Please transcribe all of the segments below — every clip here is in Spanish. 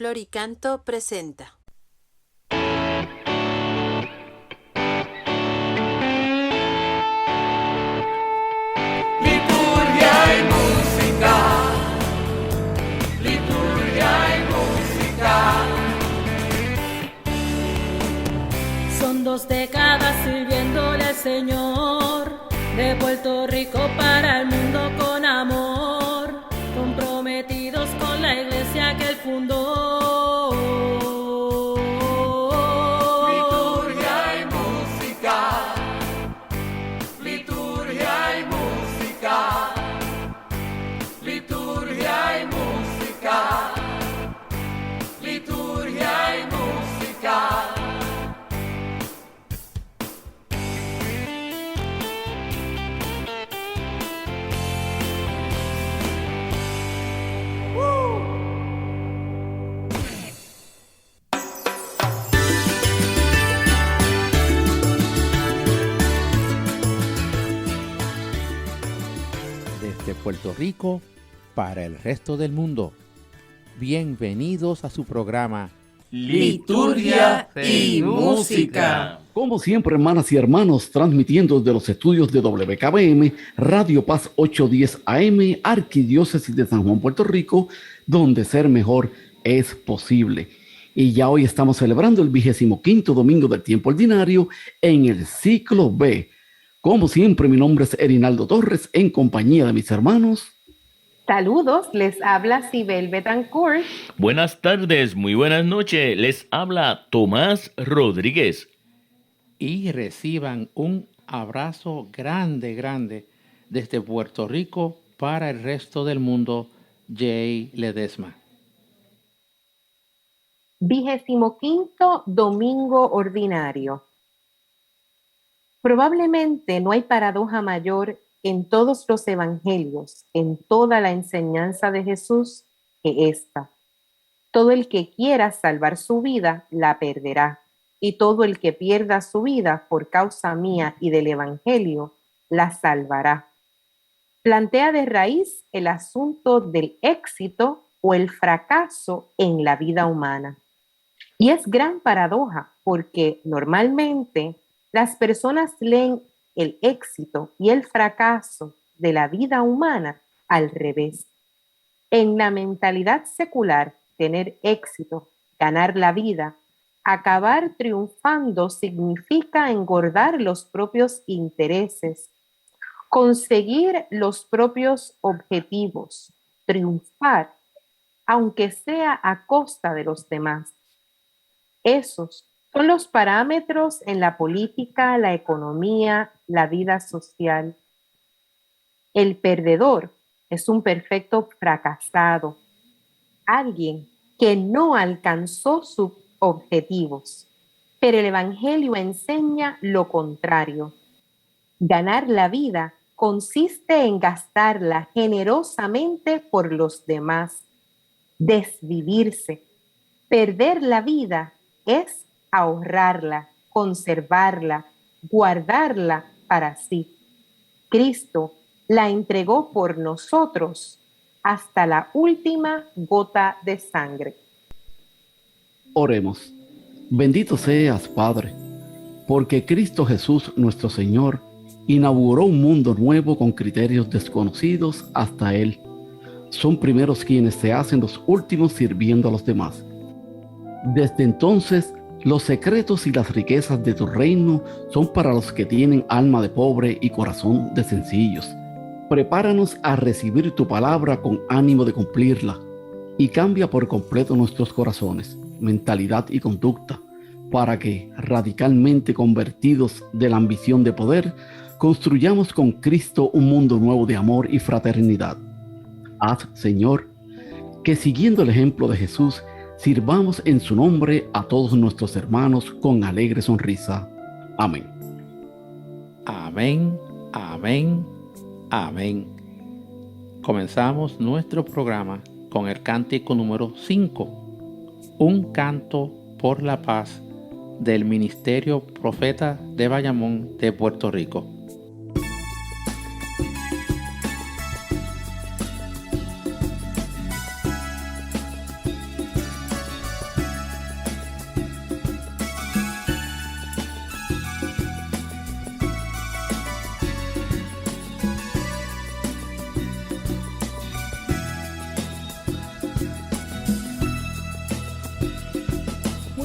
Floricanto presenta. Liturgia y música, liturgia y música. Son 2 décadas sirviéndole al Señor, de Puerto Rico para el mundo con amor, comprometidos con la iglesia que él fundó. Liturgia y música, liturgia y música, liturgia y música, liturgia y música. Desde Puerto Rico para el resto del mundo. Bienvenidos a su programa Liturgia y música. Como siempre, hermanas y hermanos, transmitiendo desde los estudios de WKBM, Radio Paz 810 AM, Arquidiócesis de San Juan, Puerto Rico, donde ser mejor es posible. Y ya hoy estamos celebrando el 25º domingo del tiempo ordinario en el ciclo B. Como siempre, mi nombre es Erinaldo Torres, en compañía de mis hermanos. Saludos, les habla Sibel Betancourt. Buenas tardes, muy buenas noches. Les habla Tomás Rodríguez. y reciban un abrazo grande desde Puerto Rico para el resto del mundo, Jay Ledesma. 25º domingo ordinario. Probablemente no hay paradoja mayor en todos los evangelios, en toda la enseñanza de Jesús, que esta. Todo el que quiera salvar su vida, la perderá, y todo el que pierda su vida por causa mía y del evangelio, la salvará. Plantea de raíz el asunto del éxito o el fracaso en la vida humana. Y es gran paradoja porque normalmente las personas leen el éxito y el fracaso de la vida humana al revés. En la mentalidad secular, tener éxito, ganar la vida, acabar triunfando significa engordar los propios intereses, conseguir los propios objetivos, triunfar, aunque sea a costa de los demás. Esos son los parámetros en la política, la economía, la vida social. El perdedor es un perfecto fracasado, alguien que no alcanzó sus objetivos. Pero el Evangelio enseña lo contrario. Ganar la vida consiste en gastarla generosamente por los demás, desvivirse. Perder la vida es ahorrarla, conservarla, guardarla para sí. Cristo la entregó por nosotros hasta la última gota de sangre. Oremos. Bendito seas, Padre, porque Cristo Jesús, nuestro Señor, inauguró un mundo nuevo con criterios desconocidos hasta Él. Son primeros quienes se hacen los últimos sirviendo a los demás. Desde entonces, los secretos y las riquezas de tu reino son para los que tienen alma de pobre y corazón de sencillos. Prepáranos a recibir tu palabra con ánimo de cumplirla y cambia por completo nuestros corazones, mentalidad y conducta, para que, radicalmente convertidos de la ambición de poder, construyamos con Cristo un mundo nuevo de amor y fraternidad. Haz, Señor, que siguiendo el ejemplo de Jesús, sirvamos en su nombre a todos nuestros hermanos con alegre sonrisa. Amén. Amén, amén, amén. Comenzamos nuestro programa con el cántico número 5, un canto por la paz del Ministerio Profeta de Bayamón de Puerto Rico.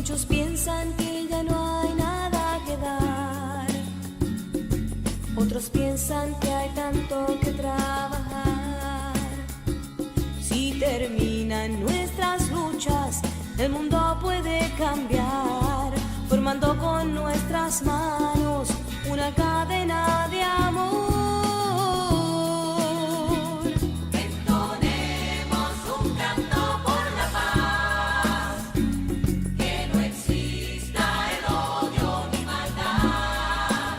Muchos piensan que ya no hay nada que dar. Otros piensan que hay tanto que trabajar. Si terminan nuestras luchas, el mundo puede cambiar, formando con nuestras manos una cadena de amor. Entonemos un canto por la paz, que no exista el odio ni maldad,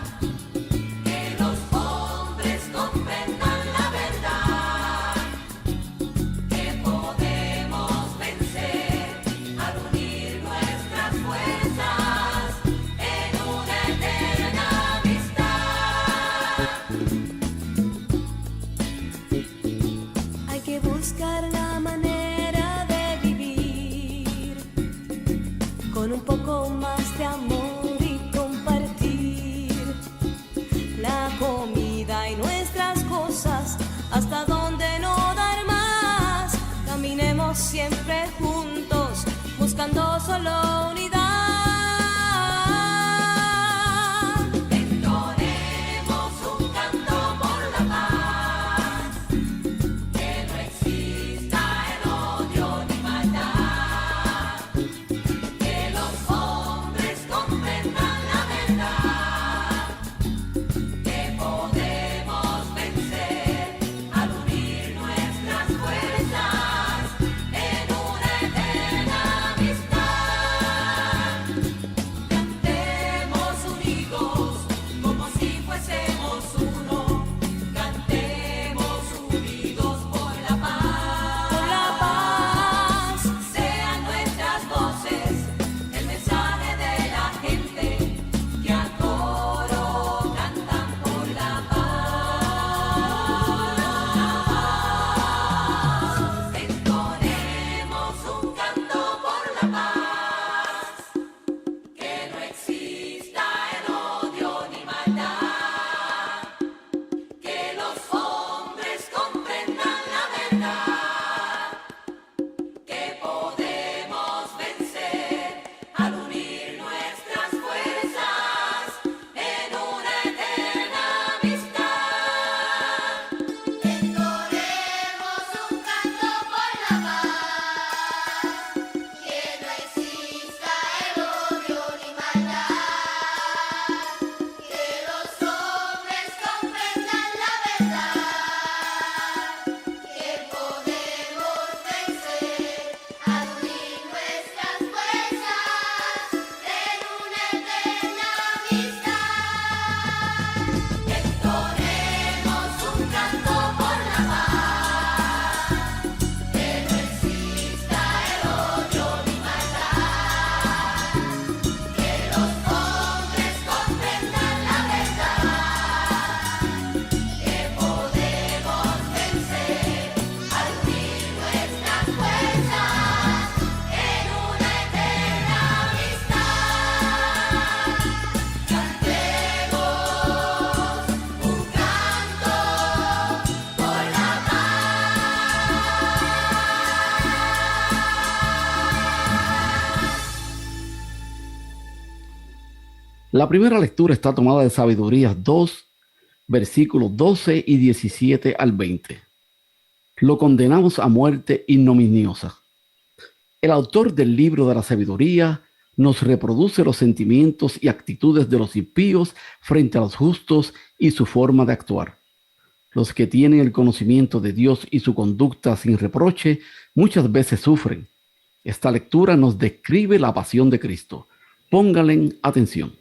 que los hombres comprendan la verdad, que podemos vencer al unir nuestras fuerzas en una eterna amistad. Hay que buscar la manera de vivir con un poco más de amor y compartir la comida y nuestras cosas hasta donde no dar más. Caminemos siempre juntos buscando solo unidad. Entonemos un canto por la paz, que no exista el odio ni maldad, que los hombres comprendan la verdad, que podemos vencer al unir nuestras fuerzas en una eterna amistad. Cantemos unidos como si fuésemos uno, cantemos unidos por la paz. Por la paz. Sean nuestras voces el mensaje de la gente que a coro cantan por la paz. Entonemos un canto por la paz, que no exista el odio ni maldad, que los hombres comprendan la verdad, que podemos vencer al unir nuestras fuerzas en una eterna amistad. Entonemos un canto por la paz, que no exista el odio ni maldad, que los hombres comprendan la verdad, que podemos vencer al unir nuestras fuerzas en una eterna amistad. Entonemos un canto por la paz, que no exista el odio ni maldad, que los hombres comprendan la verdad, que podemos vencer al unir nuestras fuerzas en una eterna amistad. Cantemos un canto por la La primera lectura está tomada de Sabidurías 2, versículos 12 y 17 al 20. Lo condenamos a muerte ignominiosa. El autor del libro de la sabiduría nos reproduce los sentimientos y actitudes de los impíos frente a los justos y su forma de actuar. Los que tienen el conocimiento de Dios y su conducta sin reproche muchas veces sufren. Esta lectura nos describe la pasión de Cristo. Pónganle atención.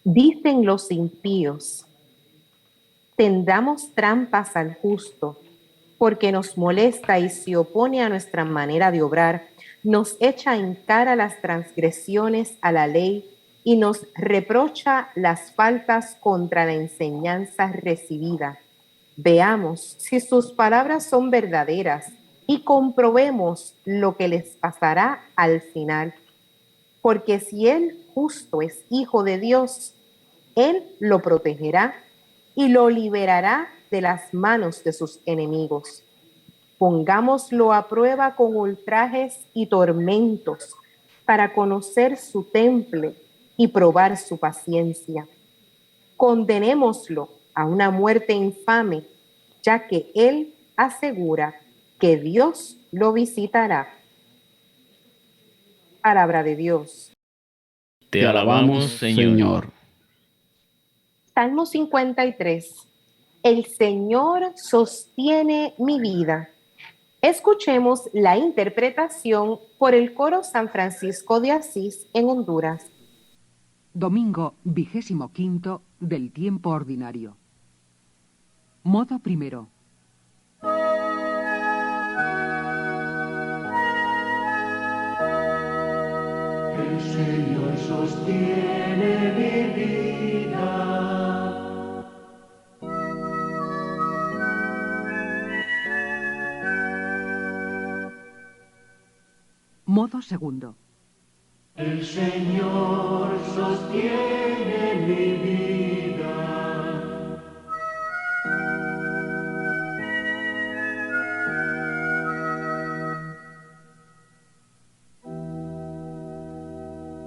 Dicen los impíos: tendamos trampas al justo, porque nos molesta y se opone a nuestra manera de obrar, nos echa en cara las transgresiones a la ley y nos reprocha las faltas contra la enseñanza recibida. Veamos si sus palabras son verdaderas y comprobemos lo que les pasará al final. Porque si el justo es hijo de Dios, Él lo protegerá y lo liberará de las manos de sus enemigos. Pongámoslo a prueba con ultrajes y tormentos, para conocer su temple y probar su paciencia. Condenémoslo a una muerte infame, ya que él asegura que Dios lo visitará. Palabra de Dios. Te alabamos, Señor. Salmo 53. El Señor sostiene mi vida. Escuchemos la interpretación por el Coro San Francisco de Asís en Honduras. Domingo 25 del tiempo ordinario. Modo primero. El Señor sostiene mi vida. Modo segundo. El Señor sostiene mi vida.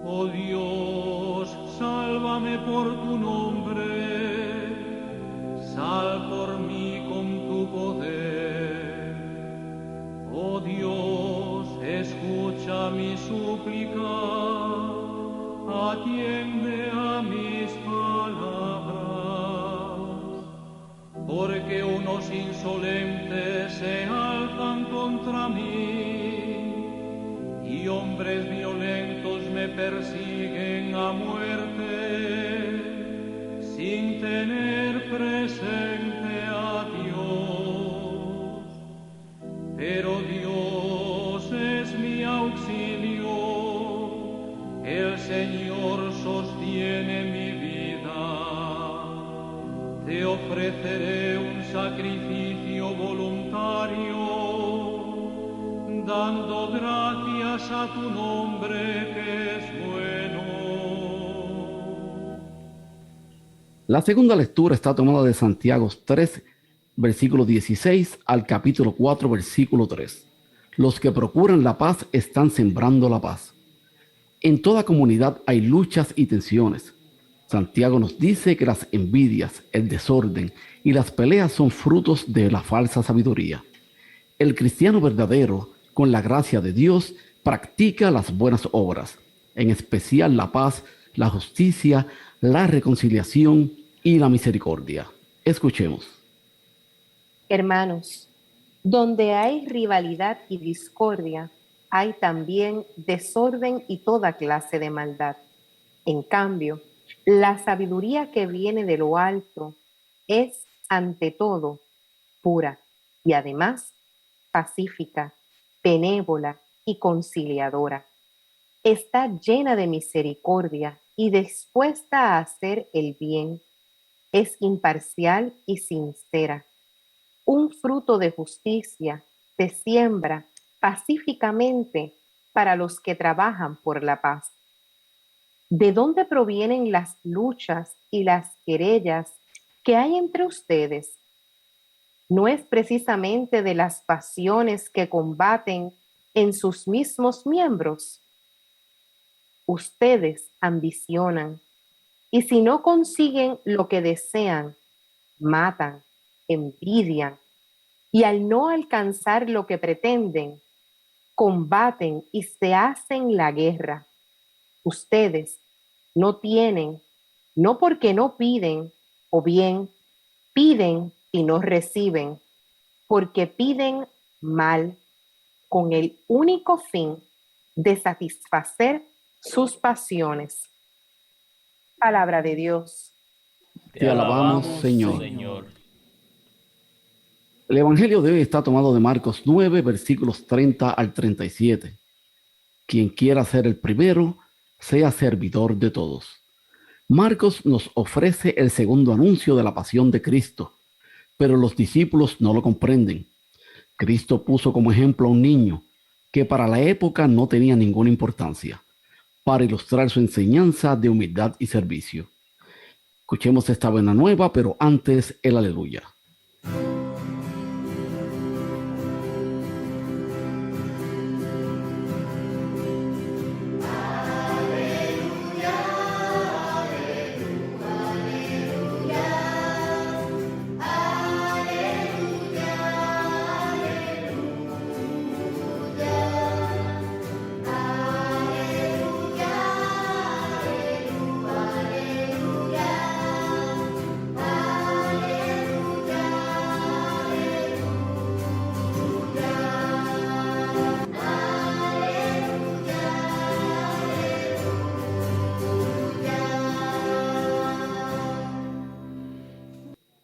Oh Dios, sálvame por tu nombre, sal por mí con tu poder. Oh Dios, escucha mi súplica, atiende a mis palabras, porque unos insolentes se alzan contra mí y hombres violentos me persiguen a muerte sin tener presente a Dios. Pero Dios es mi auxilio, el Señor sostiene mi vida. Te ofreceré un sacrificio voluntario, dando gracias a tu nombre que es bueno. La segunda lectura está tomada de Santiago 3, versículo 16 al capítulo 4, versículo 3. Los que procuran la paz están sembrando la paz. En toda comunidad hay luchas y tensiones. Santiago nos dice que las envidias, el desorden y las peleas son frutos de la falsa sabiduría. El cristiano verdadero, con la gracia de Dios, practica las buenas obras, en especial la paz, la justicia, la reconciliación y la misericordia. Escuchemos. Hermanos, donde hay rivalidad y discordia, hay también desorden y toda clase de maldad. En cambio, la sabiduría que viene de lo alto es, ante todo, pura y además pacífica, benévola y conciliadora. Está llena de misericordia y dispuesta a hacer el bien. Es imparcial y sincera. Un fruto de justicia se siembra pacíficamente para los que trabajan por la paz. ¿De dónde provienen las luchas y las querellas que hay entre ustedes? ¿No es precisamente de las pasiones que combaten en sus mismos miembros? Ustedes ambicionan, y si no consiguen lo que desean, matan, envidian, y al no alcanzar lo que pretenden, combaten y se hacen la guerra. Ustedes no tienen, no porque no piden, o bien piden y no reciben, porque piden mal, con el único fin de satisfacer sus pasiones. Palabra de Dios. Te alabamos, Señor. El Evangelio de hoy está tomado de Marcos 9, versículos 30 al 37. Quien quiera ser el primero, sea servidor de todos. Marcos nos ofrece el segundo anuncio de la pasión de Cristo, pero los discípulos no lo comprenden. Cristo puso como ejemplo a un niño que para la época no tenía ninguna importancia, para ilustrar su enseñanza de humildad y servicio. Escuchemos esta buena nueva, pero antes el aleluya.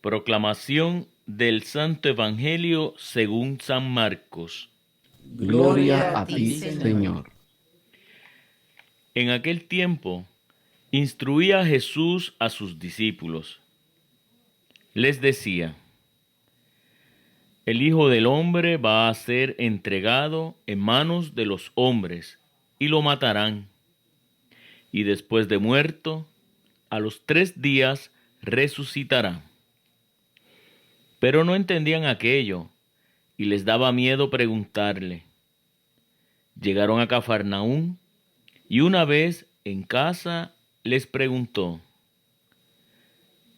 Proclamación del Santo Evangelio según San Marcos. Gloria a ti, Señor. En aquel tiempo, instruía Jesús a sus discípulos. Les decía: el Hijo del Hombre va a ser entregado en manos de los hombres, y lo matarán. Y después de muerto, a los 3 días resucitará. Pero no entendían aquello, y les daba miedo preguntarle. Llegaron a Cafarnaúm, y una vez en casa les preguntó: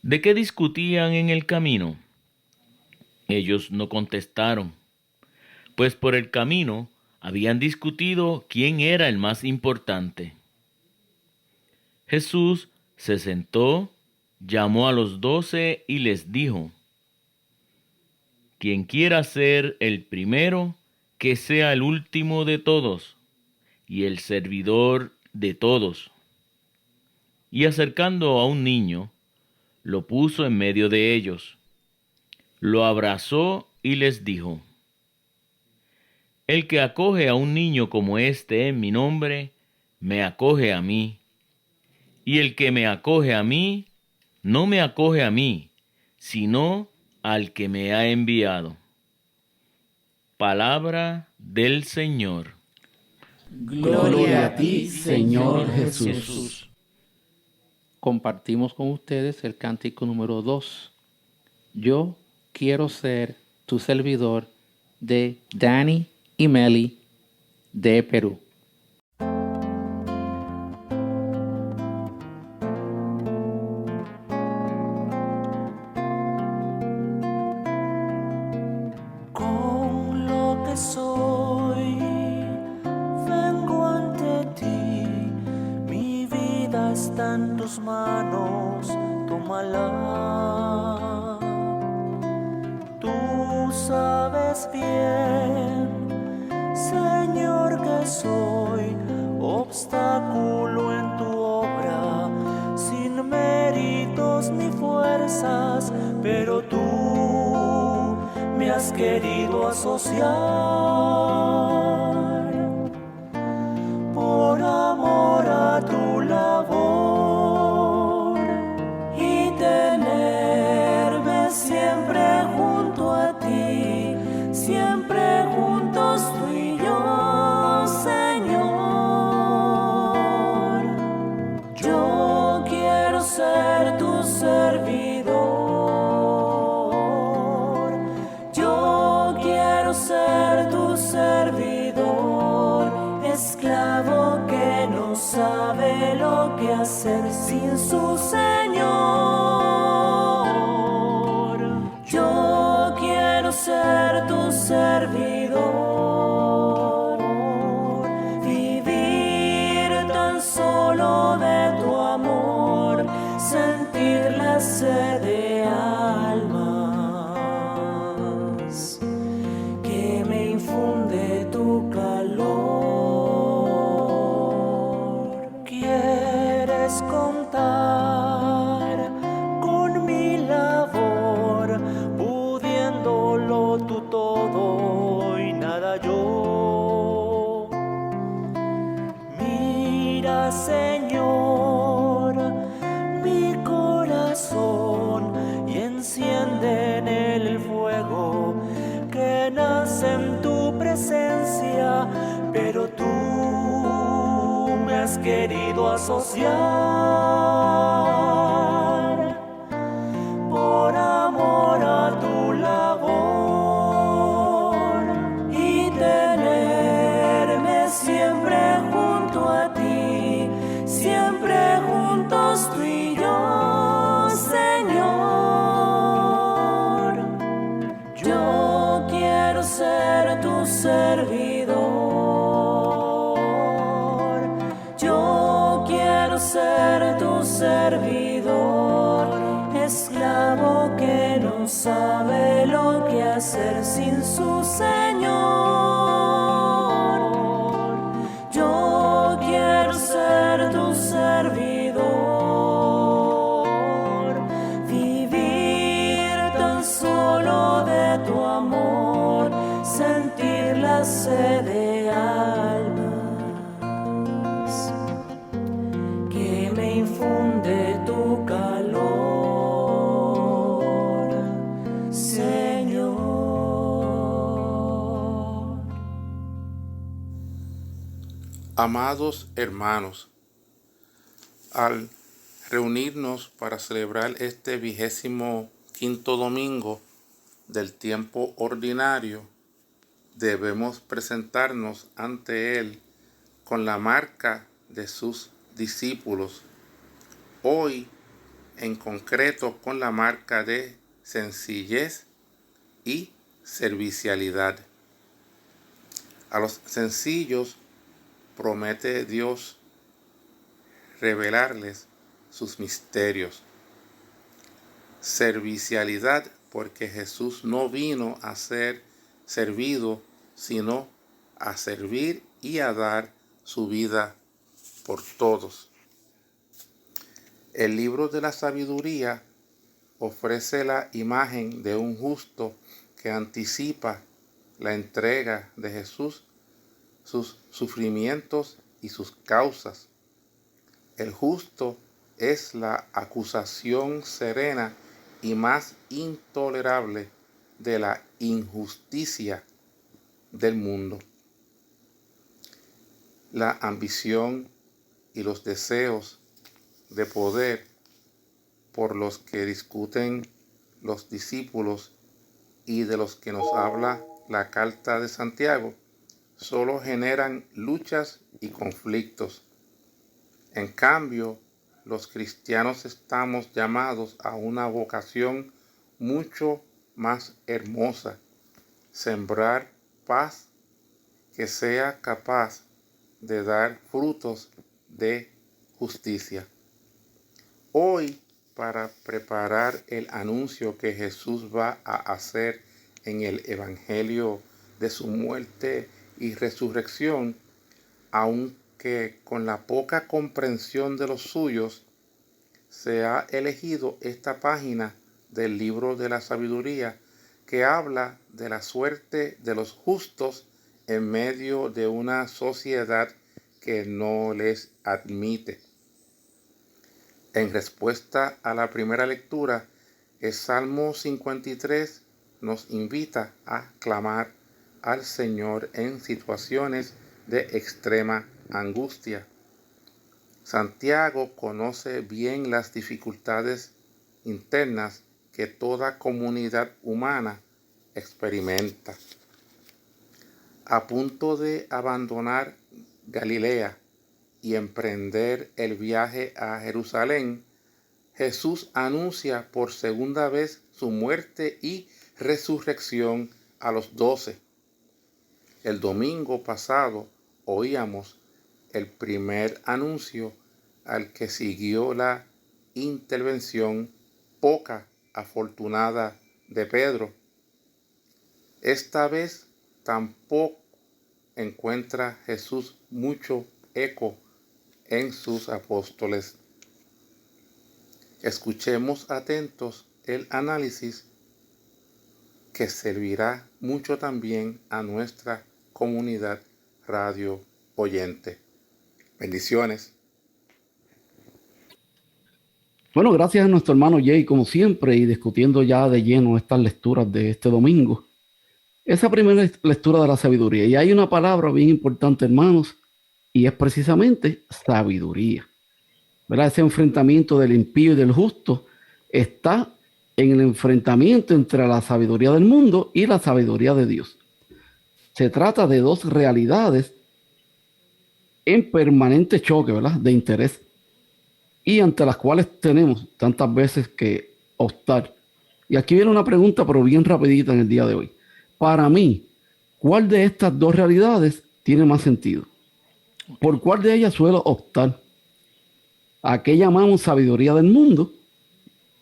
¿de qué discutían en el camino? Ellos no contestaron, pues por el camino habían discutido quién era el más importante. Jesús se sentó, llamó a los 12 y les dijo: quien quiera ser el primero, que sea el último de todos y el servidor de todos. Y acercando a un niño, lo puso en medio de ellos. Lo abrazó y les dijo: el que acoge a un niño como este en mi nombre, me acoge a mí. Y el que me acoge a mí, no me acoge a mí, sino al que me ha enviado. Palabra del Señor. Gloria a ti, Señor Jesús. Compartimos con ustedes el cántico número 2. Yo quiero ser tu servidor, de Dani y Meli de Perú. Con lo que soy, vengo ante ti. Mi vida está en tus manos, tómala. Tú sabes bien, Señor, que soy obstáculo en tu obra, sin méritos ni fuerzas, pero tú me has querido asociar por amor a tu labor y tenerme siempre junto a ti, siempre juntos tú y yo, Señor. Yo quiero ser tu servidor, yo quiero ser tu servidor, esclavo que no sabe lo que hacer sin su Señor. Yo quiero ser tu servidor, vivir tan solo de tu amor, sentir la sed de almas que me infunde tu calor. ¿Quieres contar con mi labor, pudiéndolo tú todo y nada yo? Mira, Señor, mi corazón y enciende en él el fuego que nace en tu presencia, pero tú me has querido asociar por amor a tu labor y tenerme siempre junto a ti, siempre juntos tú y yo, Señor. Yo quiero ser tu servidor, yo quiero ser tu servidor, esclavo que no sabe lo que hacer sin su Señor. Yo quiero ser tu servidor, vivir sed de almas, que me infunde tu calor, Señor. Amados hermanos, al reunirnos para celebrar este 25º domingo del tiempo ordinario, debemos presentarnos ante Él con la marca de sus discípulos. Hoy, en concreto, con la marca de sencillez y servicialidad. A los sencillos promete Dios revelarles sus misterios. Servicialidad, porque Jesús no vino a ser servido, sino a servir y a dar su vida por todos. El libro de la sabiduría ofrece la imagen de un justo que anticipa la entrega de Jesús, sus sufrimientos y sus causas. El justo es la acusación serena y más intolerable de la injusticia del mundo. La ambición y los deseos de poder por los que discuten los discípulos y de los que nos habla la carta de Santiago solo generan luchas y conflictos. En cambio, los cristianos estamos llamados a una vocación mucho más hermosa: sembrar paz que sea capaz de dar frutos de justicia. Hoy, para preparar el anuncio que Jesús va a hacer en el Evangelio de su muerte y resurrección, aunque con la poca comprensión de los suyos, se ha elegido esta página del libro de la sabiduría que habla de la suerte de los justos en medio de una sociedad que no les admite. En respuesta a la primera lectura, el Salmo 53 nos invita a clamar al Señor en situaciones de extrema angustia. Santiago conoce bien las dificultades internas que toda comunidad humana experimenta. A punto de abandonar Galilea y emprender el viaje a Jerusalén, Jesús anuncia por segunda vez su muerte y resurrección a los 12. El domingo pasado oíamos el primer anuncio al que siguió la intervención poca afortunada de Pedro. Esta vez tampoco encuentra Jesús mucho eco en sus apóstoles. Escuchemos atentos el análisis que servirá mucho también a nuestra comunidad radio oyente. Bendiciones. Bueno, gracias a nuestro hermano Jay, como siempre, y discutiendo ya de lleno estas lecturas de este domingo. Esa primera lectura de la sabiduría. Y hay una palabra bien importante, hermanos, y es precisamente sabiduría. ¿Verdad? Ese enfrentamiento del impío y del justo está en el enfrentamiento entre la sabiduría del mundo y la sabiduría de Dios. Se trata de dos realidades en permanente choque, ¿verdad?, de interés, y ante las cuales tenemos tantas veces que optar. Y aquí viene una pregunta, pero bien rapidita en el día de hoy. Para mí, ¿cuál de estas dos realidades tiene más sentido? ¿Por cuál de ellas suelo optar? ¿A qué llamamos sabiduría del mundo?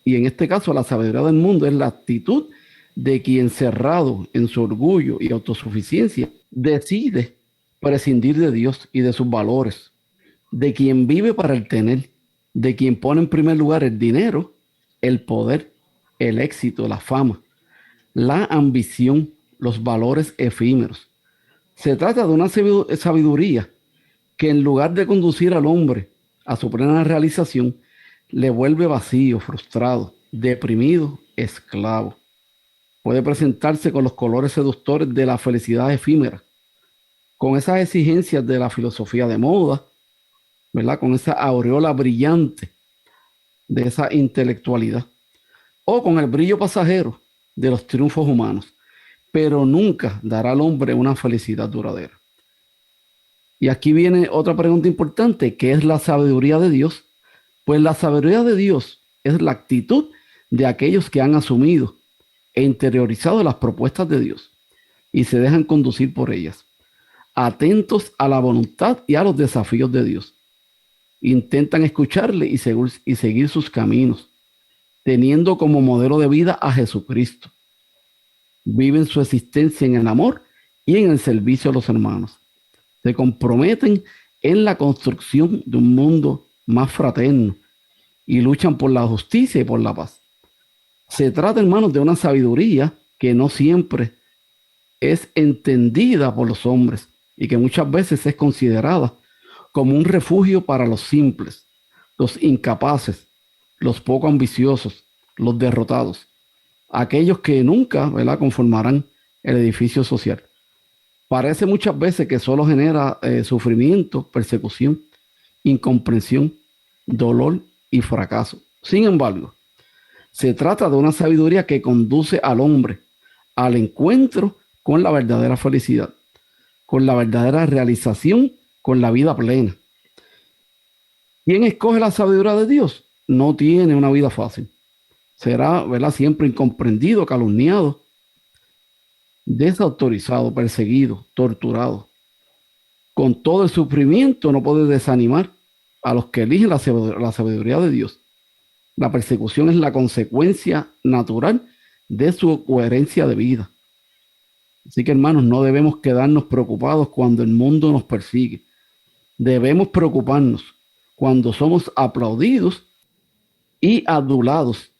Y en este caso, la sabiduría del mundo es la actitud de quien, cerrado en su orgullo y autosuficiencia, decide prescindir de Dios y de sus valores, de quien vive para el tener, de quien pone en primer lugar el dinero, el poder, el éxito, la fama, la ambición, los valores efímeros. Se trata de una sabiduría que en lugar de conducir al hombre a su plena realización, le vuelve vacío, frustrado, deprimido, esclavo. Puede presentarse con los colores seductores de la felicidad efímera, con esas exigencias de la filosofía de moda, ¿verdad? Con esa aureola brillante de esa intelectualidad, o con el brillo pasajero de los triunfos humanos, pero nunca dará al hombre una felicidad duradera. Y aquí viene otra pregunta importante: ¿qué es la sabiduría de Dios? Pues la sabiduría de Dios es la actitud de aquellos que han asumido e interiorizado las propuestas de Dios y se dejan conducir por ellas, atentos a la voluntad y a los desafíos de Dios. Intentan escucharle y seguir sus caminos, teniendo como modelo de vida a Jesucristo. Viven su existencia en el amor y en el servicio a los hermanos. Se comprometen en la construcción de un mundo más fraterno y luchan por la justicia y por la paz. Se trata, hermanos, de una sabiduría que no siempre es entendida por los hombres y que muchas veces es considerada como un refugio para los simples, los incapaces, los poco ambiciosos, los derrotados, aquellos que nunca, ¿verdad?, conformarán el edificio social. Parece muchas veces que solo genera sufrimiento, persecución, incomprensión, dolor y fracaso. Sin embargo, se trata de una sabiduría que conduce al hombre al encuentro con la verdadera felicidad, con la verdadera realización, con la vida plena. ¿Quién escoge la sabiduría de Dios? No tiene una vida fácil. Será, ¿verdad?, siempre incomprendido, calumniado, desautorizado, perseguido, torturado. Con todo el sufrimiento no puede desanimar a los que eligen la sabiduría de Dios. La persecución es la consecuencia natural de su coherencia de vida. Así que, hermanos, no debemos quedarnos preocupados cuando el mundo nos persigue. Debemos preocuparnos cuando somos aplaudidos y adulados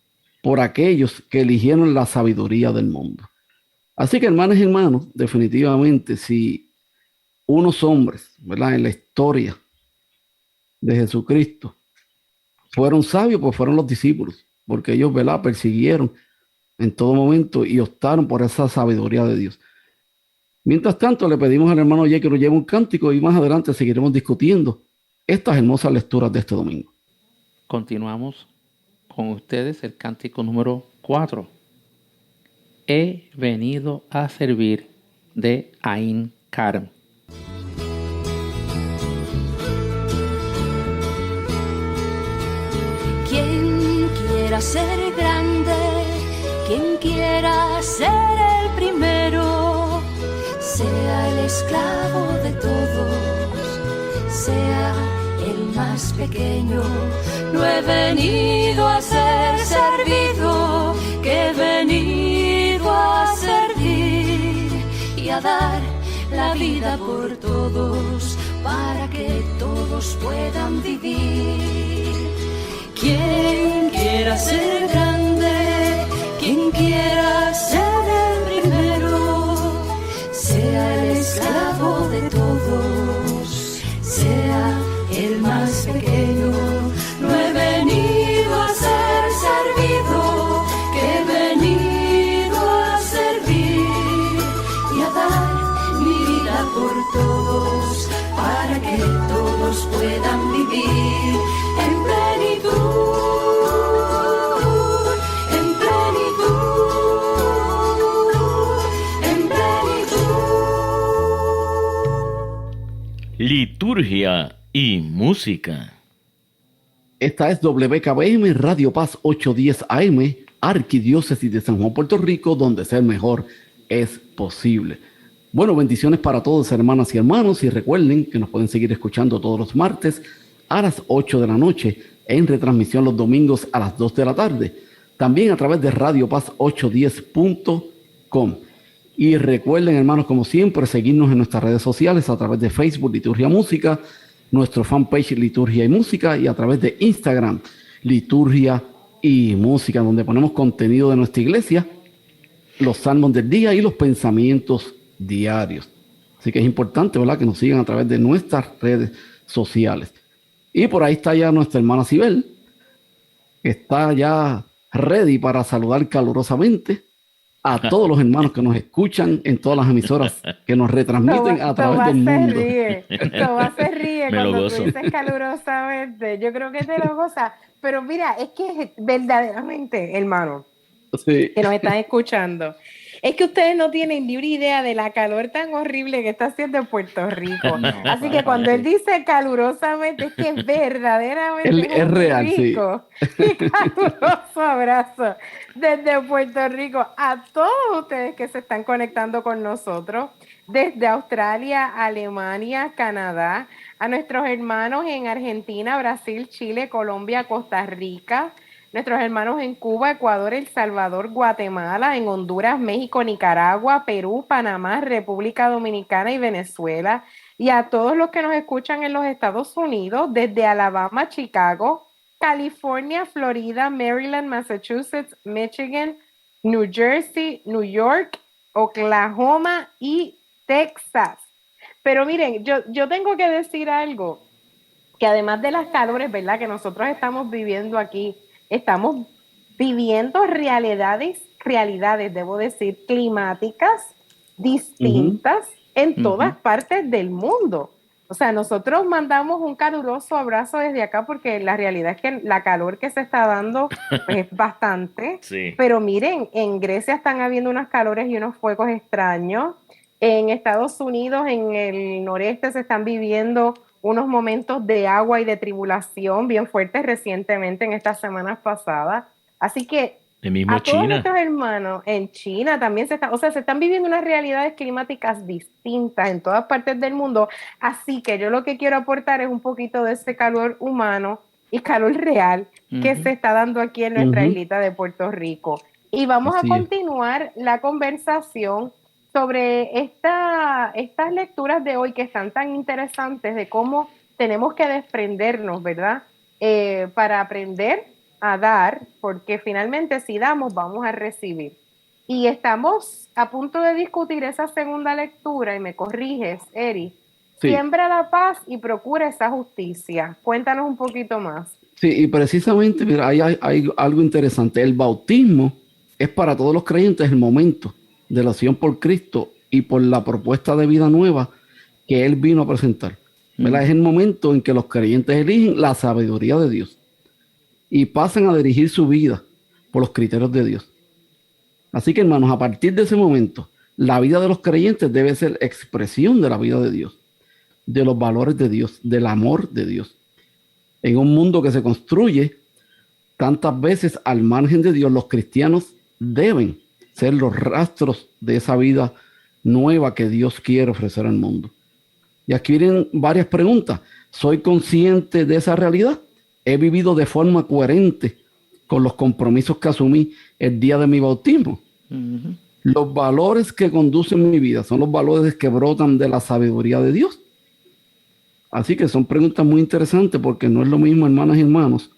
por aquellos que eligieron la sabiduría del mundo. Así que, hermanas y hermanos, definitivamente, si unos hombres, ¿verdad?, en la historia de Jesucristo fueron sabios, pues fueron los discípulos, porque ellos, ¿verdad?, persiguieron en todo momento y optaron por esa sabiduría de Dios. Mientras tanto, le pedimos al hermano Jay que nos lleve un cántico y más adelante seguiremos discutiendo estas hermosas lecturas de este domingo. Continuamos con ustedes el cántico número 4. He venido a servir, de Ain Karam. Quien quiera ser grande, quien quiera ser el primero, sea el esclavo de todos, sea el más pequeño. No he venido a ser servido, que he venido a servir y a dar la vida por todos, para que todos puedan vivir. Quien quiera ser grande, quien quiera ser el primero, sea el esclavo de todos, sea el más pequeño. No he venido a ser servido, que he venido a servir y a dar mi vida por todos, para que todos puedan vivir en plenitud. Liturgia y música. Esta es WKBM Radio Paz 810 AM, Arquidiócesis de San Juan, Puerto Rico, donde ser mejor es posible. Bueno, bendiciones para todos, hermanas y hermanos, y recuerden que nos pueden seguir escuchando todos los martes a las 8 de la noche, en retransmisión los domingos a las 2 de la tarde, también a través de radiopaz810.com. Y recuerden, hermanos, como siempre, seguirnos en nuestras redes sociales a través de Facebook, Liturgia Música, nuestro fanpage Liturgia y Música, y a través de Instagram, Liturgia y Música, donde ponemos contenido de nuestra iglesia, los salmos del día y los pensamientos diarios. Así que es importante, ¿verdad?, que nos sigan a través de nuestras redes sociales. Y por ahí está ya nuestra hermana Sibel, que está ya ready para saludar calurosamente a todos los hermanos que nos escuchan en todas las emisoras que nos retransmiten a través del mundo. Tomás se ríe Me lo cuando gozo. tú dices calurosamente. Yo creo que te lo goza. Pero mira, es que verdaderamente, hermano, Sí. que nos están escuchando, es que ustedes no tienen ni una idea de la calor tan horrible que está haciendo en Puerto Rico. Así que cuando él dice calurosamente, es que verdaderamente Es un real, sí. rico y caluroso abrazo desde Puerto Rico a todos ustedes que se están conectando con nosotros, desde Australia, Alemania, Canadá, a nuestros hermanos en Argentina, Brasil, Chile, Colombia, Costa Rica, nuestros hermanos en Cuba, Ecuador, El Salvador, Guatemala, en Honduras, México, Nicaragua, Perú, Panamá, República Dominicana y Venezuela, y a todos los que nos escuchan en los Estados Unidos, desde Alabama, Chicago, California, Florida, Maryland, Massachusetts, Michigan, New Jersey, New York, Oklahoma y Texas. Pero miren, yo tengo que decir algo, que además de las calores, ¿verdad?, que nosotros estamos viviendo aquí, estamos viviendo realidades, debo decir, climáticas distintas en todas partes del mundo. O sea, nosotros mandamos un caluroso abrazo desde acá porque la realidad es que la calor que se está dando pues, es bastante. Sí. Pero miren, en Grecia están habiendo unos calores y unos fuegos extraños. En Estados Unidos, en el noreste, se están viviendo unos momentos de agua y de tribulación bien fuertes recientemente en estas semanas pasadas. Así que El mismo a todos China. nuestros hermanos en China también se están viviendo unas realidades climáticas distintas en todas partes del mundo. Así que yo lo que quiero aportar es un poquito de ese calor humano y calor real que se está dando aquí en nuestra islita de Puerto Rico. Y vamos Así a es. continuar la conversación sobre estas lecturas de hoy que están tan interesantes de cómo tenemos que desprendernos, ¿verdad? Para aprender a dar, porque finalmente si damos, vamos a recibir. Y estamos a punto de discutir esa segunda lectura, y me corriges, Eri. Sí. Siembra la paz y procura esa justicia. Cuéntanos un poquito más. Sí, y precisamente, mira, hay algo interesante. El bautismo es para todos los creyentes el momento de la acción por Cristo y por la propuesta de vida nueva que Él vino a presentar. ¿Verdad? Es el momento en que los creyentes eligen la sabiduría de Dios y pasan a dirigir su vida por los criterios de Dios. Así que, hermanos, a partir de ese momento, la vida de los creyentes debe ser expresión de la vida de Dios, de los valores de Dios, del amor de Dios. En un mundo que se construye tantas veces al margen de Dios, los cristianos deben ser los rastros de esa vida nueva que Dios quiere ofrecer al mundo. Y aquí vienen varias preguntas. ¿Soy consciente de esa realidad? ¿He vivido de forma coherente con los compromisos que asumí el día de mi bautismo? Los valores que conducen mi vida son los valores que brotan de la sabiduría de Dios. Así que son preguntas muy interesantes porque no es lo mismo, hermanas y hermanos,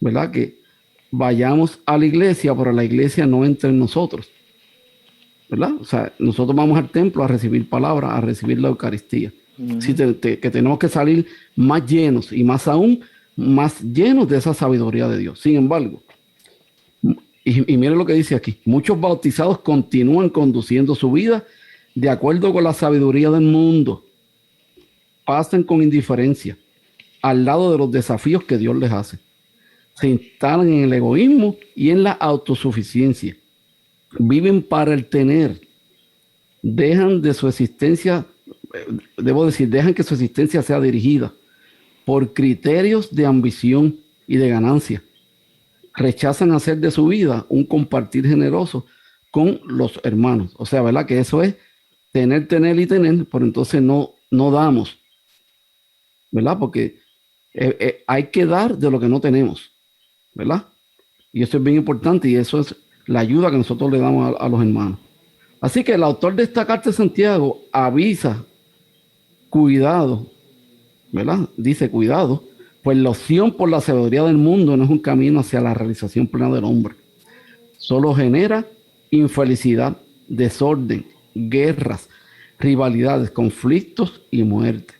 ¿verdad?, que vayamos a la iglesia, pero la iglesia no entra en nosotros, ¿verdad? O sea, nosotros vamos al templo a recibir palabra, a recibir la Eucaristía. Así que tenemos que salir más llenos y más aún, más llenos de esa sabiduría de Dios. Sin embargo, y miren lo que dice aquí, muchos bautizados continúan conduciendo su vida de acuerdo con la sabiduría del mundo. Pasan con indiferencia al lado de los desafíos que Dios les hace. Se instalan en el egoísmo y en la autosuficiencia. Viven para el tener. Dejan de su existencia, dejan que su existencia sea dirigida por criterios de ambición y de ganancia. Rechazan hacer de su vida un compartir generoso con los hermanos. O sea, ¿verdad? Que eso es tener, pero entonces no damos. ¿Verdad? Porque hay que dar de lo que no tenemos. ¿Verdad? Y eso es bien importante y eso es la ayuda que nosotros le damos a los hermanos. Así que el autor de esta carta de Santiago avisa, cuidado, ¿verdad? Dice, cuidado, pues la opción por la sabiduría del mundo no es un camino hacia la realización plena del hombre. Solo genera infelicidad, desorden, guerras, rivalidades, conflictos y muerte.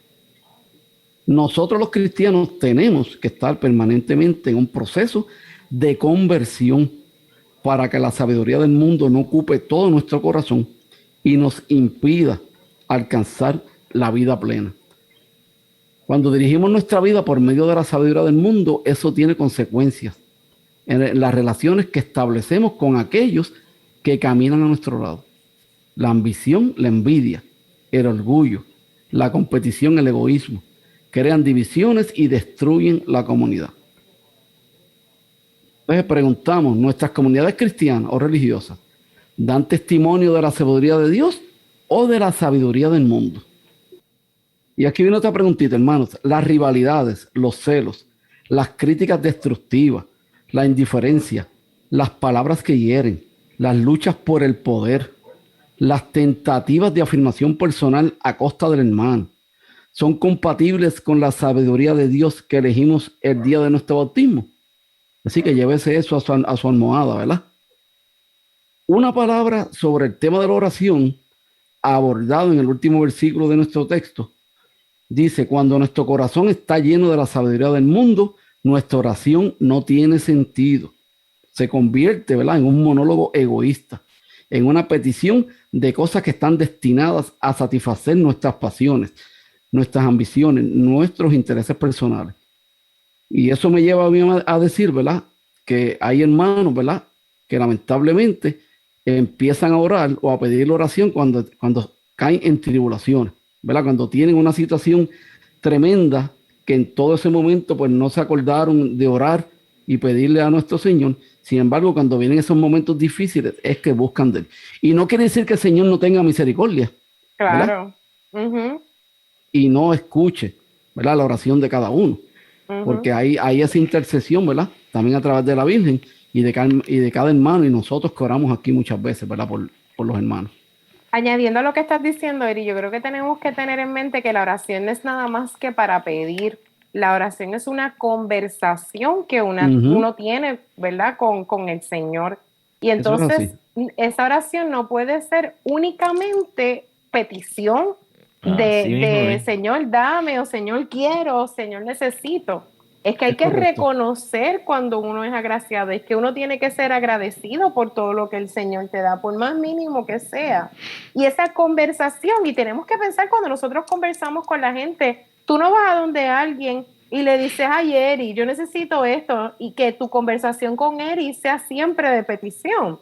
Nosotros los cristianos tenemos que estar permanentemente en un proceso de conversión para que la sabiduría del mundo no ocupe todo nuestro corazón y nos impida alcanzar la vida plena. Cuando dirigimos nuestra vida por medio de la sabiduría del mundo, eso tiene consecuencias en las relaciones que establecemos con aquellos que caminan a nuestro lado. La ambición, la envidia, el orgullo, la competición, el egoísmo, crean divisiones y destruyen la comunidad. Entonces preguntamos, ¿nuestras comunidades cristianas o religiosas dan testimonio de la sabiduría de Dios o de la sabiduría del mundo? Y aquí viene otra preguntita, hermanos. Las rivalidades, los celos, las críticas destructivas, la indiferencia, las palabras que hieren, las luchas por el poder, las tentativas de afirmación personal a costa del hermano, ¿son compatibles con la sabiduría de Dios que elegimos el día de nuestro bautismo? Así que llévese eso a su almohada, ¿verdad? Una palabra sobre el tema de la oración, abordado en el último versículo de nuestro texto, dice: cuando nuestro corazón está lleno de la sabiduría del mundo, nuestra oración no tiene sentido. Se convierte, ¿verdad?, en un monólogo egoísta, en una petición de cosas que están destinadas a satisfacer nuestras pasiones, nuestras ambiciones, nuestros intereses personales. Y eso me lleva a mí a decir, ¿verdad?, que hay hermanos, ¿verdad?, que lamentablemente empiezan a orar o a pedir la oración cuando caen en tribulaciones, ¿verdad?, cuando tienen una situación tremenda que en todo ese momento pues no se acordaron de orar y pedirle a nuestro Señor. Sin embargo, cuando vienen esos momentos difíciles es que buscan de Él. Y no quiere decir que el Señor no tenga misericordia. Claro. Uh-huh. Y no escuche, ¿verdad?, la oración de cada uno. Uh-huh. Porque hay esa intercesión, ¿verdad?, también a través de la Virgen y de cada hermano, y nosotros que oramos aquí muchas veces, ¿verdad?, por los hermanos. Añadiendo a lo que estás diciendo, Eri, yo creo que tenemos que tener en mente que la oración no es nada más que para pedir. La oración es una conversación que uno tiene, ¿verdad?, con el Señor. Y entonces esa oración no puede ser únicamente petición de Señor, dame, o Señor, quiero, o Señor, necesito. Es que hay que reconocer cuando uno es agraciado, es que uno tiene que ser agradecido por todo lo que el Señor te da, por más mínimo que sea. Y esa conversación, y tenemos que pensar cuando nosotros conversamos con la gente, tú no vas a donde alguien y le dices: ay, Eri, yo necesito esto, y que tu conversación con Eri sea siempre de petición.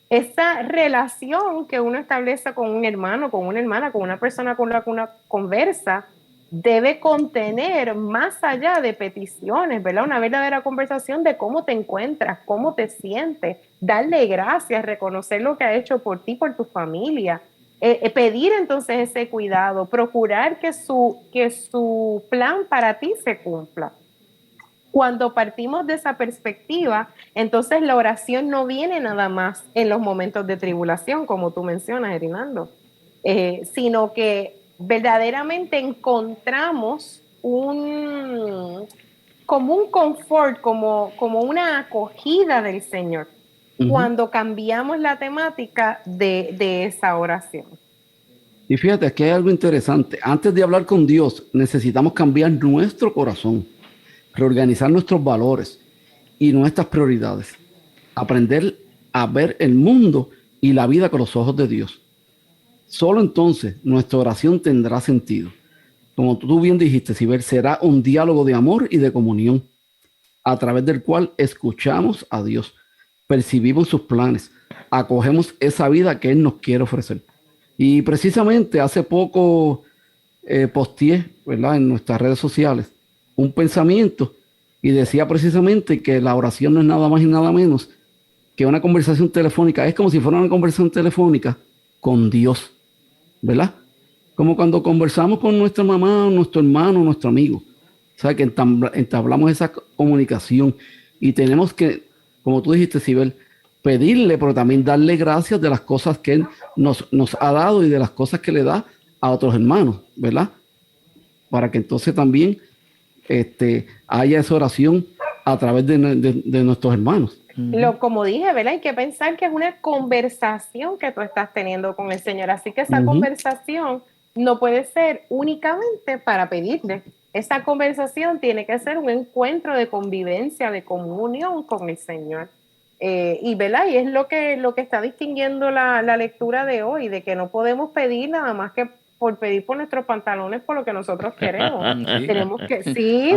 Esa relación que uno establece con un hermano, con una hermana, con una persona con la que uno conversa, debe contener más allá de peticiones, ¿verdad? Una verdadera conversación de cómo te encuentras, cómo te sientes, darle gracias, reconocer lo que ha hecho por ti, por tu familia, pedir entonces ese cuidado, procurar que su plan para ti se cumpla. Cuando partimos de esa perspectiva, entonces la oración no viene nada más en los momentos de tribulación, como tú mencionas, Hernando, sino que verdaderamente encontramos como un confort, como una acogida del Señor, cuando cambiamos la temática de esa oración. Y fíjate, aquí hay algo interesante. Antes de hablar con Dios, necesitamos cambiar nuestro corazón, reorganizar nuestros valores y nuestras prioridades, aprender a ver el mundo y la vida con los ojos de Dios. Solo entonces nuestra oración tendrá sentido. Como tú bien dijiste, Sibel, será un diálogo de amor y de comunión, a través del cual escuchamos a Dios, percibimos sus planes, acogemos esa vida que Él nos quiere ofrecer. Y precisamente hace poco posteé, ¿verdad?, en nuestras redes sociales un pensamiento y decía precisamente que la oración no es nada más y nada menos que una conversación telefónica. Es como si fuera una conversación telefónica con Dios, ¿verdad? Como cuando conversamos con nuestra mamá, nuestro hermano, nuestro amigo. O sea, que entablamos esa comunicación y tenemos que, como tú dijiste, Sibel, pedirle, pero también darle gracias de las cosas que Él nos ha dado y de las cosas que le da a otros hermanos, ¿verdad? Para que entonces también haya esa oración a través de nuestros hermanos. Como dije, ¿verdad? Hay que pensar que es una conversación que tú estás teniendo con el Señor. Así que esa conversación no puede ser únicamente para pedirle. Esa conversación tiene que ser un encuentro de convivencia, de comunión con el Señor. ¿Verdad? Y es lo que está distinguiendo la lectura de hoy, de que no podemos pedir nada más que por pedir por nuestros pantalones, por lo que nosotros queremos. Tenemos que, sí,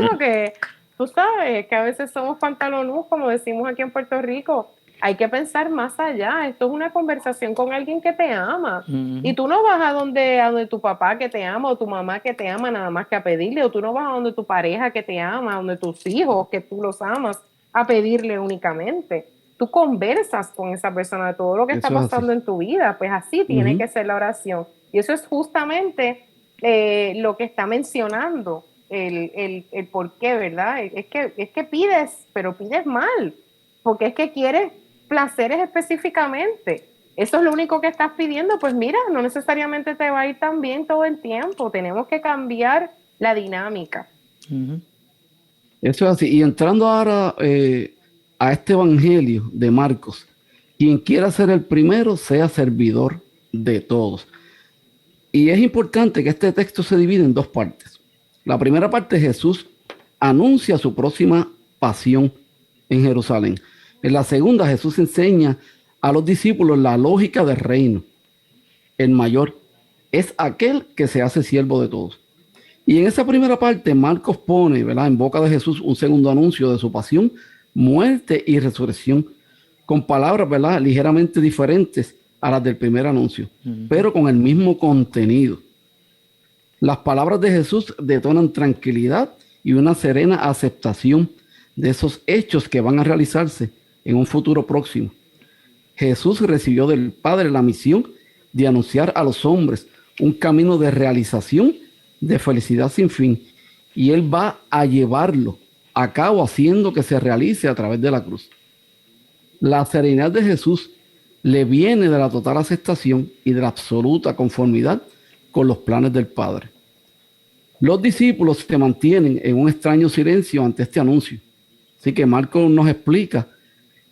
porque tú sabes que a veces somos pantalonudos, como decimos aquí en Puerto Rico. Hay que pensar más allá. Esto es una conversación con alguien que te ama. Y tú no vas a donde tu papá que te ama o tu mamá que te ama nada más que a pedirle, o tú no vas a donde tu pareja que te ama, a donde tus hijos que tú los amas a pedirle únicamente. Tú conversas con esa persona de todo lo que está pasando en tu vida. Pues así tiene que ser la oración. Y eso es justamente lo que está mencionando el por qué, ¿verdad? Es que pides, pero pides mal, porque es que quieres placeres específicamente. Eso es lo único que estás pidiendo. Pues mira, no necesariamente te va a ir tan bien todo el tiempo. Tenemos que cambiar la dinámica. Eso es así. Y entrando ahora a este evangelio de Marcos, quien quiera ser el primero, sea servidor de todos. Y es importante que este texto se divide en dos partes. La primera parte, Jesús anuncia su próxima pasión en Jerusalén. En la segunda, Jesús enseña a los discípulos la lógica del reino. El mayor es aquel que se hace siervo de todos. Y en esa primera parte, Marcos pone, ¿verdad?, en boca de Jesús un segundo anuncio de su pasión, muerte y resurrección, con palabras, ¿verdad?, ligeramente diferentes a las del primer anuncio, pero con el mismo contenido. Las palabras de Jesús detonan tranquilidad y una serena aceptación de esos hechos que van a realizarse en un futuro próximo. Jesús recibió del Padre la misión de anunciar a los hombres un camino de realización, de felicidad sin fin, y Él va a llevarlo a cabo haciendo que se realice a través de la cruz. La serenidad de Jesús le viene de la total aceptación y de la absoluta conformidad con los planes del Padre. Los discípulos se mantienen en un extraño silencio ante este anuncio. Así que Marcos nos explica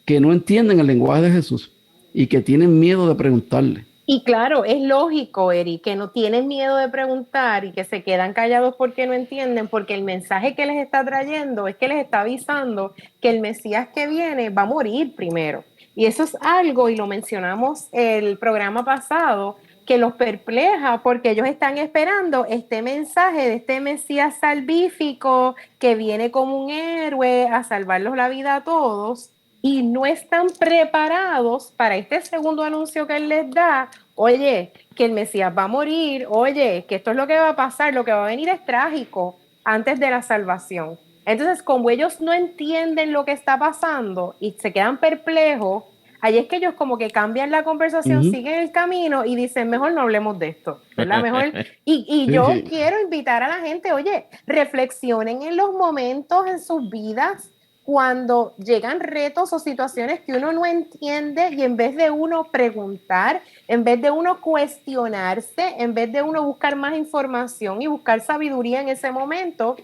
que no entienden el lenguaje de Jesús y que tienen miedo de preguntarle. Y claro, es lógico, Eri, que no tienen miedo de preguntar y que se quedan callados porque no entienden, porque el mensaje que les está trayendo es que les está avisando que el Mesías que viene va a morir primero. Y eso es algo, y lo mencionamos el programa pasado, que los perpleja porque ellos están esperando este mensaje de este Mesías salvífico que viene como un héroe a salvarlos la vida a todos, y no están preparados para este segundo anuncio que él les da. Oye, que el Mesías va a morir, oye, que esto es lo que va a pasar, lo que va a venir es trágico antes de la salvación. Entonces, como ellos no entienden lo que está pasando y se quedan perplejos, ahí es que ellos como que cambian la conversación, siguen el camino y dicen, mejor no hablemos de esto, ¿verdad? Mejor. Y yo quiero invitar a la gente, oye, reflexionen en los momentos en sus vidas cuando llegan retos o situaciones que uno no entiende, y en vez de uno preguntar, en vez de uno cuestionarse, en vez de uno buscar más información y buscar sabiduría en ese momento,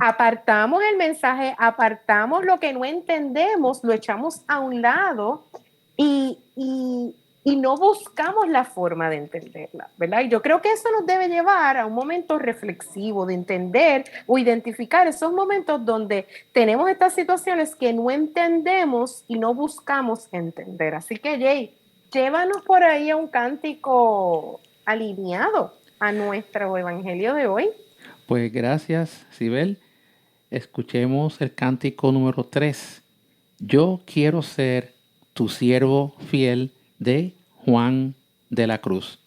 apartamos el mensaje, apartamos lo que no entendemos, lo echamos a un lado y no buscamos la forma de entenderla, ¿verdad? Y yo creo que eso nos debe llevar a un momento reflexivo de entender o identificar esos momentos donde tenemos estas situaciones que no entendemos y no buscamos entender. Así que, Jay, llévanos por ahí a un cántico alineado a nuestro evangelio de hoy. Pues gracias, Sibel. Escuchemos el cántico número 3. Yo quiero ser tu siervo fiel, de Juan de la Cruz.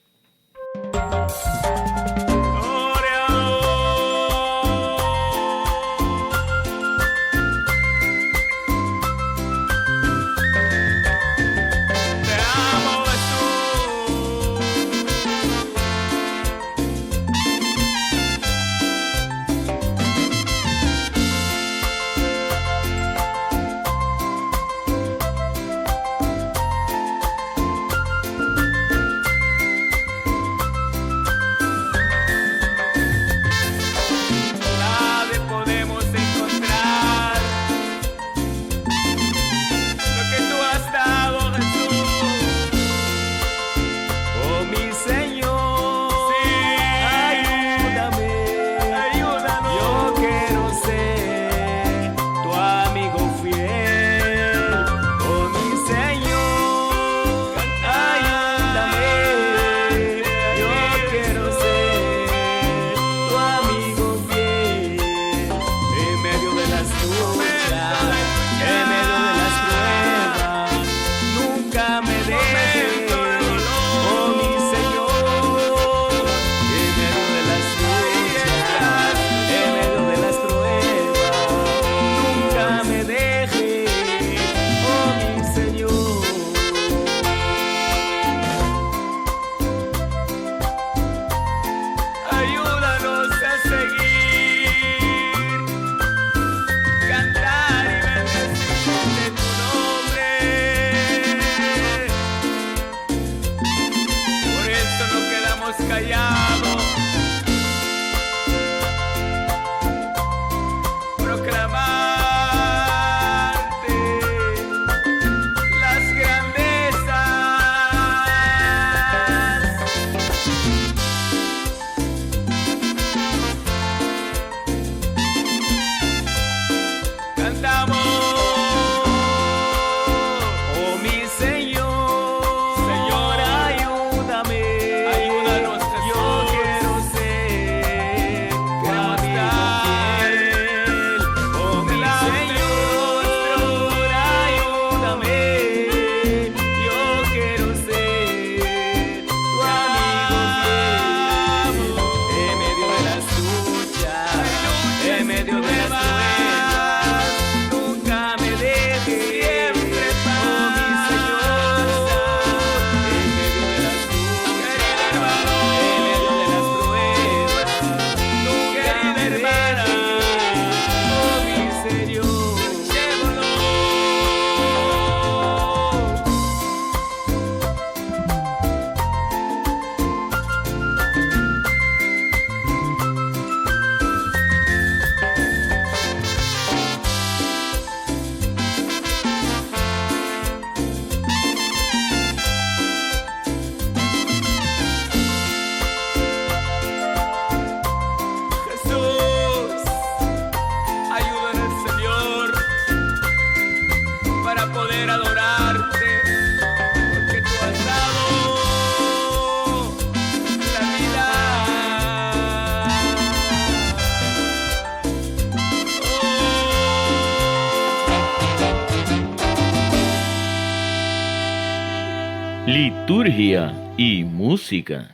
liturgia y música.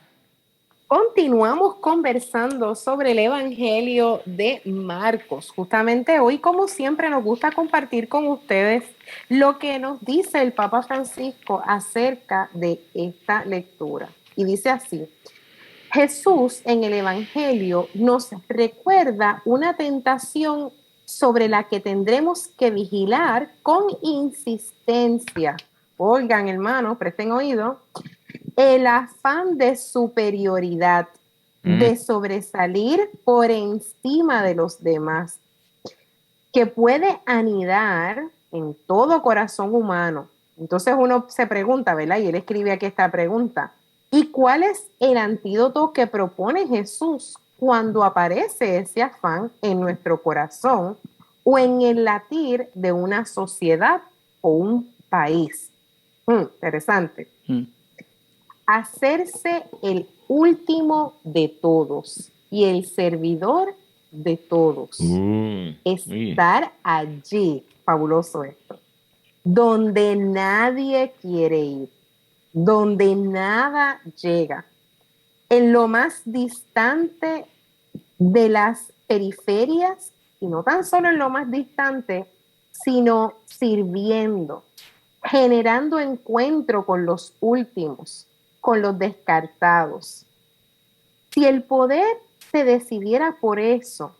Continuamos conversando sobre el Evangelio de Marcos. Justamente hoy, como siempre, nos gusta compartir con ustedes lo que nos dice el Papa Francisco acerca de esta lectura. Y dice así: Jesús en el Evangelio nos recuerda una tentación sobre la que tendremos que vigilar con insistencia. Oigan, hermanos, presten oído. El afán de superioridad, de sobresalir por encima de los demás, que puede anidar en todo corazón humano. Entonces uno se pregunta, ¿verdad? Y él escribe aquí esta pregunta: ¿y cuál es el antídoto que propone Jesús cuando aparece ese afán en nuestro corazón o en el latir de una sociedad o un país? Interesante. Hacerse el último de todos y el servidor de todos. Estar allí, fabuloso esto, donde nadie quiere ir, donde nada llega, en lo más distante de las periferias, y no tan solo en lo más distante, sino sirviendo, generando encuentro con los últimos, con los descartados. Si el poder se decidiera por eso,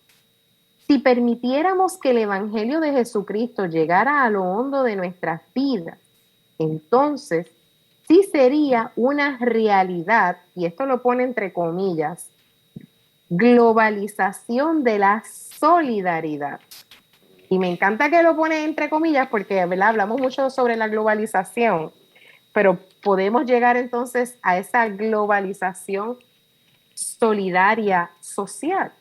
si permitiéramos que el Evangelio de Jesucristo llegara a lo hondo de nuestras vidas, entonces sí sería una realidad, y esto lo pone entre comillas, globalización de la solidaridad. Y me encanta que lo pone entre comillas porque, ¿verdad?, hablamos mucho sobre la globalización, pero podemos llegar entonces a esa globalización solidaria social.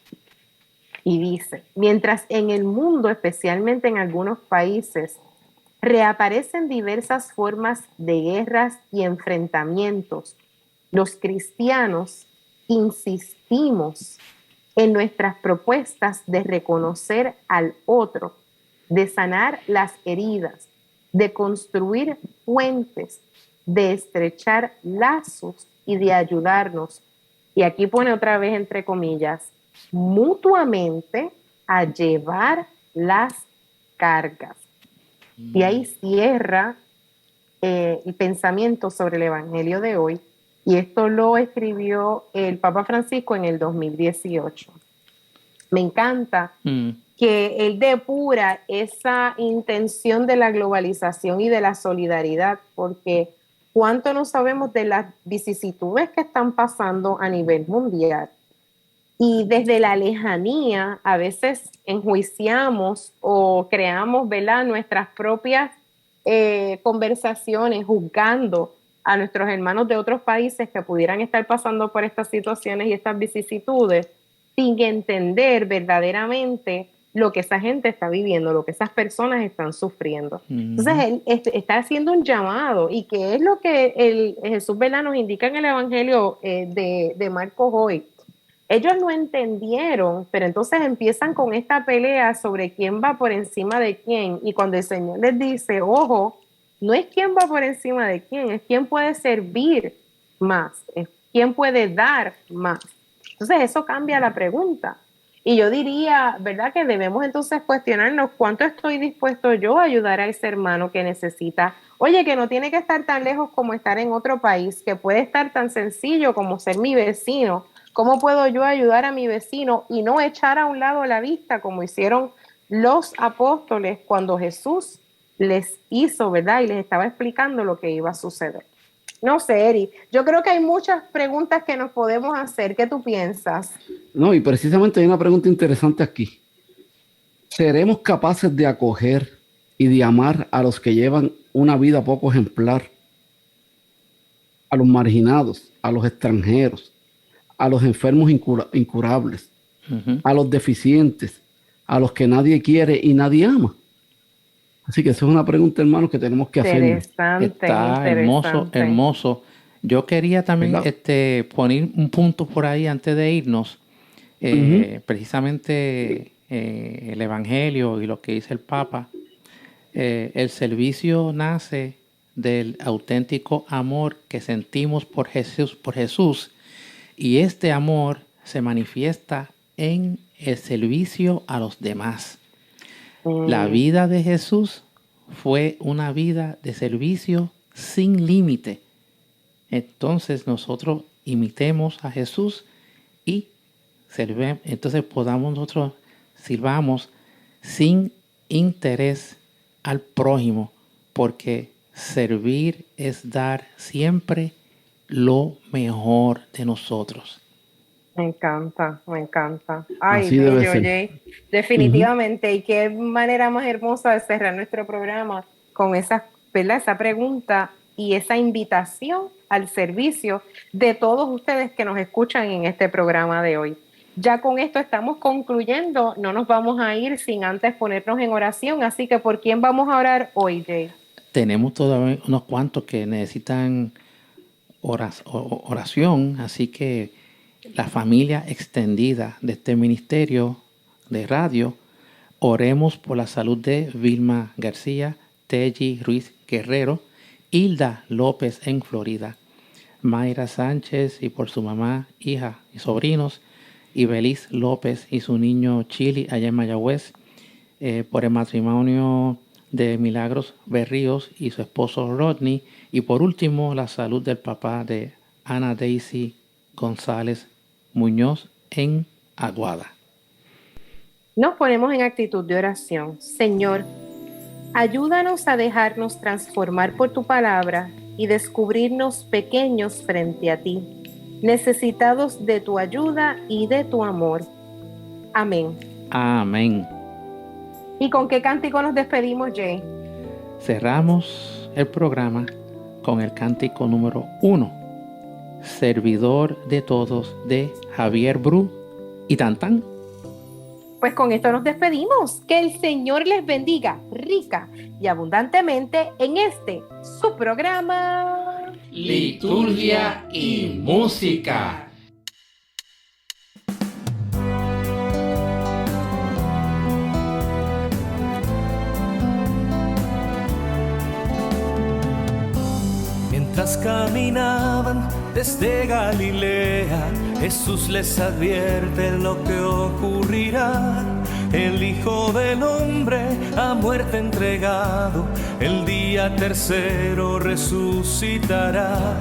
Y dice, mientras en el mundo, especialmente en algunos países, reaparecen diversas formas de guerras y enfrentamientos, los cristianos insistimos en nuestras propuestas de reconocer al otro, de sanar las heridas, de construir puentes, de estrechar lazos y de ayudarnos. Y aquí pone otra vez entre comillas, mutuamente a llevar las cargas. Y ahí cierra el pensamiento sobre el Evangelio de hoy. Y esto lo escribió el Papa Francisco en el 2018. Me encanta que él depura esa intención de la globalización y de la solidaridad, porque cuánto no sabemos de las vicisitudes que están pasando a nivel mundial. Y desde la lejanía a veces enjuiciamos o creamos, ¿verdad?, nuestras propias conversaciones juzgando a nuestros hermanos de otros países que pudieran estar pasando por estas situaciones y estas vicisitudes sin entender verdaderamente lo que esa gente está viviendo, lo que esas personas están sufriendo. Entonces, él está haciendo un llamado, y que es lo que Jesús, ¿verdad?, nos indica en el Evangelio de Marcos hoy. Ellos no entendieron, pero entonces empiezan con esta pelea sobre quién va por encima de quién, y cuando el Señor les dice, ojo, no es quién va por encima de quién, es quién puede servir más, es quién puede dar más. Entonces eso cambia la pregunta. Y yo diría, ¿verdad?, que debemos entonces cuestionarnos cuánto estoy dispuesto yo a ayudar a ese hermano que necesita. Oye, que no tiene que estar tan lejos como estar en otro país, que puede estar tan sencillo como ser mi vecino. ¿Cómo puedo yo ayudar a mi vecino y no echar a un lado la vista como hicieron los apóstoles cuando Jesús les hizo, ¿verdad?, y les estaba explicando lo que iba a suceder? No sé, Eri, yo creo que hay muchas preguntas que nos podemos hacer. ¿Qué tú piensas? No, y precisamente hay una pregunta interesante aquí. ¿Seremos capaces de acoger y de amar a los que llevan una vida poco ejemplar? A los marginados, a los extranjeros, a los enfermos incurables, a los deficientes, a los que nadie quiere y nadie ama. Así que esa es una pregunta, hermano, que tenemos que hacer. Está hermoso. Yo quería también poner un punto por ahí antes de irnos. Precisamente el Evangelio y lo que dice el Papa. El servicio nace del auténtico amor que sentimos por Jesús, y este amor se manifiesta en el servicio a los demás. La vida de Jesús fue una vida de servicio sin límite. Entonces nosotros imitemos a Jesús y nosotros sirvamos sin interés al prójimo, porque servir es dar siempre lo mejor de nosotros. Me encanta, me encanta. Ay, Así debe bello, ser. Jay. Definitivamente. Y qué manera más hermosa de cerrar nuestro programa con esa, ¿verdad? Esa pregunta y esa invitación al servicio de todos ustedes que nos escuchan en este programa de hoy. Ya con esto estamos concluyendo. No nos vamos a ir sin antes ponernos en oración. Así que, ¿por quién vamos a orar hoy, Jay? Tenemos todavía unos cuantos que necesitan oración, así que la familia extendida de este ministerio de radio, oremos por la salud de Vilma García, Teji Ruiz Guerrero, Hilda López en Florida, Mayra Sánchez y por su mamá, hija y sobrinos, y Belis López y su niño Chili allá en Mayagüez, por el matrimonio de Milagros Berríos y su esposo Rodney, y por último la salud del papá de Ana Daisy González Muñoz en Aguada. Nos ponemos en actitud de oración. Señor, ayúdanos a dejarnos transformar por tu palabra y descubrirnos pequeños frente a ti, necesitados de tu ayuda y de tu amor. Amén. Amén. ¿Y con qué cántico nos despedimos, Jay? Cerramos el programa con el cántico número 1, Servidor de Todos, de Javier Bru y Tantán. Pues con esto nos despedimos. Que el Señor les bendiga rica y abundantemente en este, su programa Liturgia y Música. Mientras caminaban desde Galilea, Jesús les advierte lo que ocurrirá. El Hijo del Hombre a muerte entregado, el día tercero resucitará.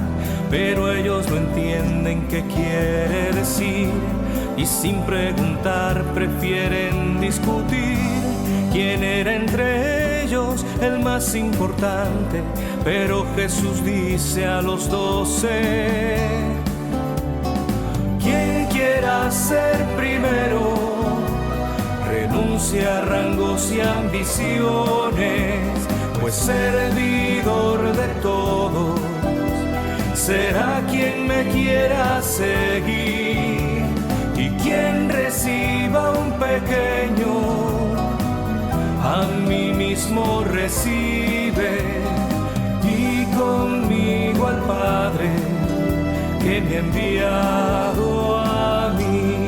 Pero ellos no entienden qué quiere decir y sin preguntar prefieren discutir quién era entre ellos el más importante. Pero Jesús dice a los 12: quien quiera ser primero, renuncie a rangos y ambiciones, pues servidor de todos será quien me quiera seguir. Y quien reciba un pequeño, a mí mismo recibe. Y conmigo al Padre que me ha enviado a mí.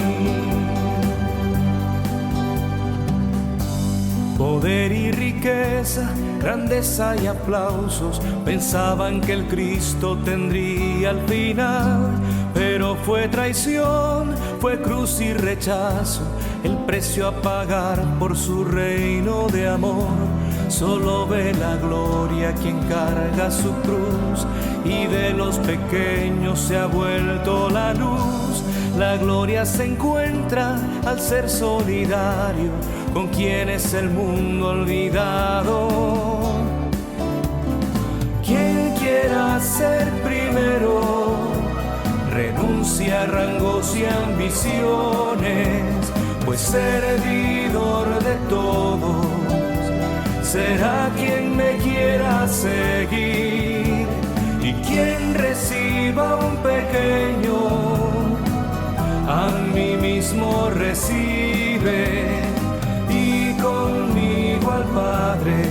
Poder y riqueza, grandeza y aplausos, pensaban que el Cristo tendría al final. Pero fue traición, fue cruz y rechazo, el precio a pagar por su reino de amor. Solo ve la gloria quien carga su cruz, y de los pequeños se ha vuelto la luz. La gloria se encuentra al ser solidario con quienes el mundo ha olvidado. Quien quiera ser primero, renuncia a rangos y ambiciones, pues servidor de todos será quien me quiera seguir. Y quien reciba un pequeño, a mí mismo recibe. Y conmigo al Padre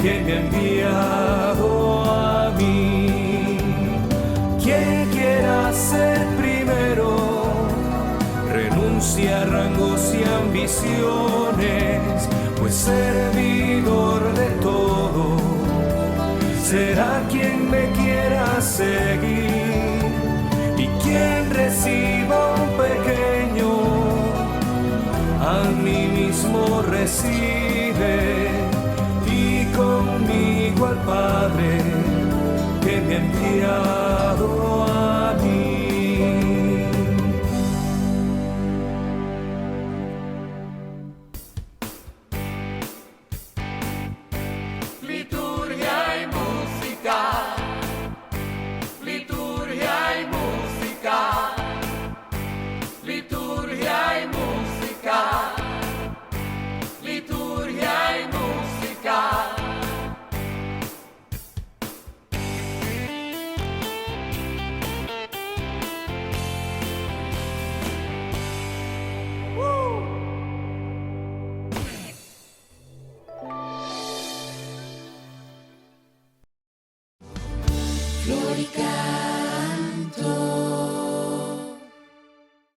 que me ha enviado a mí. Quien quiera ser primero, renuncia a rangos y ambiciones, pues servidor de todos será quien me quiera seguir. Y quien reciba un pequeño, a mí mismo recibe, y conmigo al Padre que me ha enviado a